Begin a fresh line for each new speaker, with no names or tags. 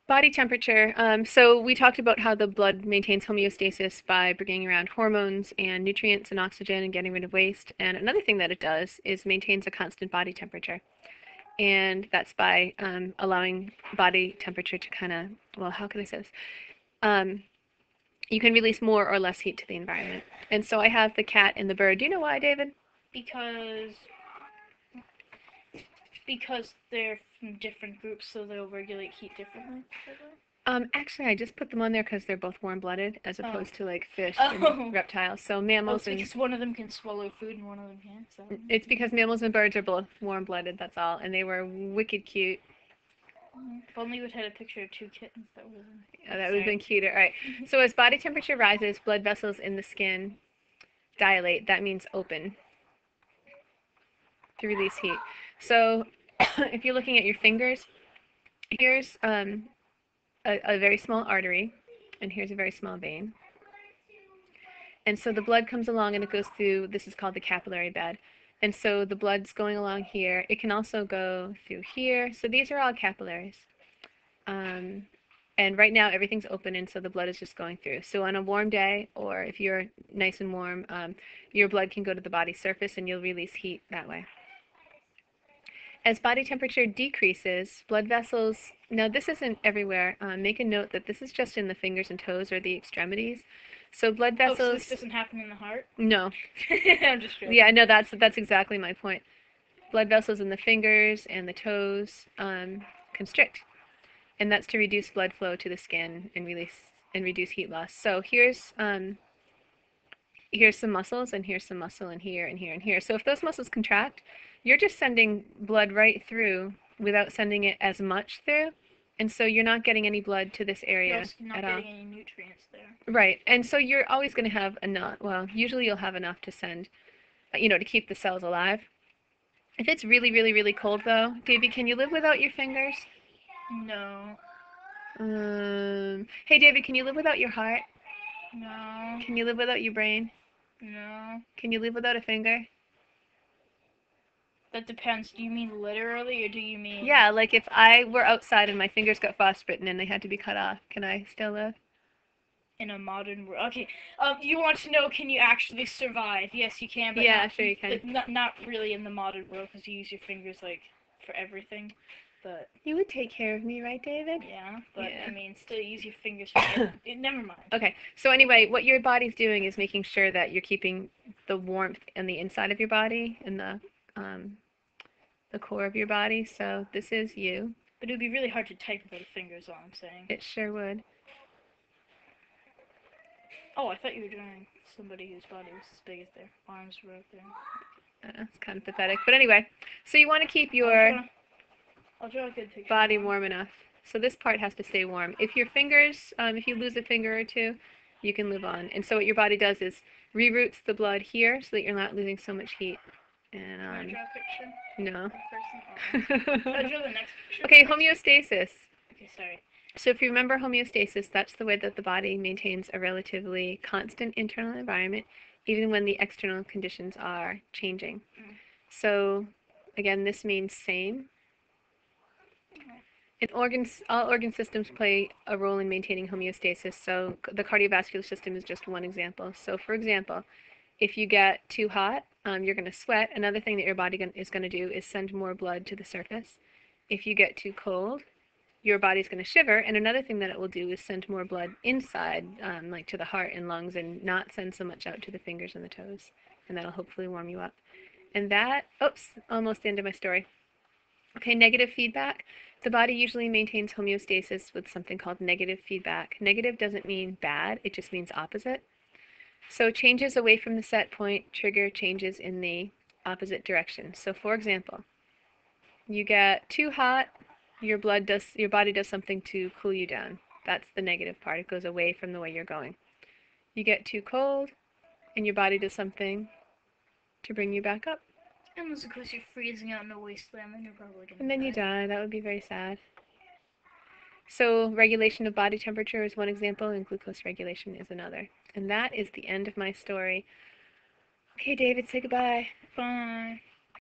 Body temperature. So we talked about how the blood maintains homeostasis by bringing around hormones and nutrients and oxygen and getting rid of waste. And another thing that it does is maintains a constant body temperature. And that's by allowing body temperature to kind of, well, how can I say this? You can release more or less heat to the environment. And so I have the cat and the bird. Do you know why, David?
Because they're from different groups, so they'll regulate heat differently.
Actually, I just put them on there because they're both warm-blooded, as opposed to like fish
Oh.
and reptiles. So mammals
it's because one of them can swallow food and one of them can't. So.
It's because mammals and birds are both warm-blooded. That's all, and they were wicked cute.
If only we had a picture of two kittens, that would
have been cuter. All right. So as body temperature rises, blood vessels in the skin dilate. That means open to release heat. So if you're looking at your fingers, here's a very small artery, and here's a very small vein. And so the blood comes along and it goes through, this is called the capillary bed. And so the blood's going along here. It can also go through here. So these are all capillaries. And right now everything's open, and so the blood is just going through. So on a warm day, or if you're nice and warm, your blood can go to the body surface and you'll release heat that way. As body temperature decreases, blood vessels, now this isn't everywhere. Make a note that this is just in the fingers and toes, or the extremities. So blood vessels.
So this doesn't happen in the heart?
No.
I'm just joking.
Yeah, no, that's exactly my point. Blood vessels in the fingers and the toes constrict, and that's to reduce blood flow to the skin and reduce heat loss. So here's some muscles, and here's some muscle, and here and here and here. So if those muscles contract, you're just sending blood right through without sending it as much through. And so you're not getting any blood to this area at all.
You're not getting any nutrients there.
Right. And so you're always going to have enough, well, usually you'll have enough to send, to keep the cells alive. If it's really, really, really cold, though, Davey, can you live without your fingers?
No.
Hey, David, can you live without your heart?
No.
Can you live without your brain?
No.
Can you live without a finger?
That depends. Do you mean literally, or do you mean...
Yeah, like if I were outside and my fingers got frostbitten and they had to be cut off, can I still live?
In a modern world. Okay. You want to know, can you actually survive? Yes, you can, but
yeah, sure you can.
Not really in the modern world, because you use your fingers, like, for everything. But
you would take care of me, right, David?
Yeah, but yeah. I mean, still use your fingers for everything. Never mind.
Okay, so anyway, what your body's doing is making sure that you're keeping the warmth in the inside of your body, in the core of your body. So this is you.
But it would be really hard to type without a finger, is all I'm saying.
It sure would.
Oh, I thought you were drawing somebody whose body was as big as their arms were out there.
It's kind of pathetic. But anyway, so you want to keep your
I'll draw a good picture.
Body warm enough. So this part has to stay warm. If your fingers, if you lose a finger or two, you can live on. And so what your body does is reroutes the blood here so that you're not losing so much heat. And
Can I draw a
no.
picture? I'll draw the next picture.
Okay, homeostasis.
Okay, sorry.
So if you remember homeostasis, that's the way that the body maintains a relatively constant internal environment, even when the external conditions are changing. So again, this means same. And all organ systems play a role in maintaining homeostasis. So the cardiovascular system is just one example. So for example, if you get too hot, you're going to sweat. Another thing that your body is going to do is send more blood to the surface. If you get too cold, your body's going to shiver. And another thing that it will do is send more blood inside, like to the heart and lungs, and not send so much out to the fingers and the toes. And that'll hopefully warm you up. And that, oops, almost the end of my story. Okay, negative feedback. The body usually maintains homeostasis with something called negative feedback. Negative doesn't mean bad, it just means opposite. So changes away from the set point trigger changes in the opposite direction. So for example, you get too hot, your body does something to cool you down. That's the negative part. It goes away from the way you're going. You get too cold, and your body does something to bring you back up.
Unless, of course, you're freezing out in a wasteland, then you're probably going to
And then you die. That would be very sad. So regulation of body temperature is one example, and glucose regulation is another. And that is the end of my story. Okay, David, say goodbye.
Bye.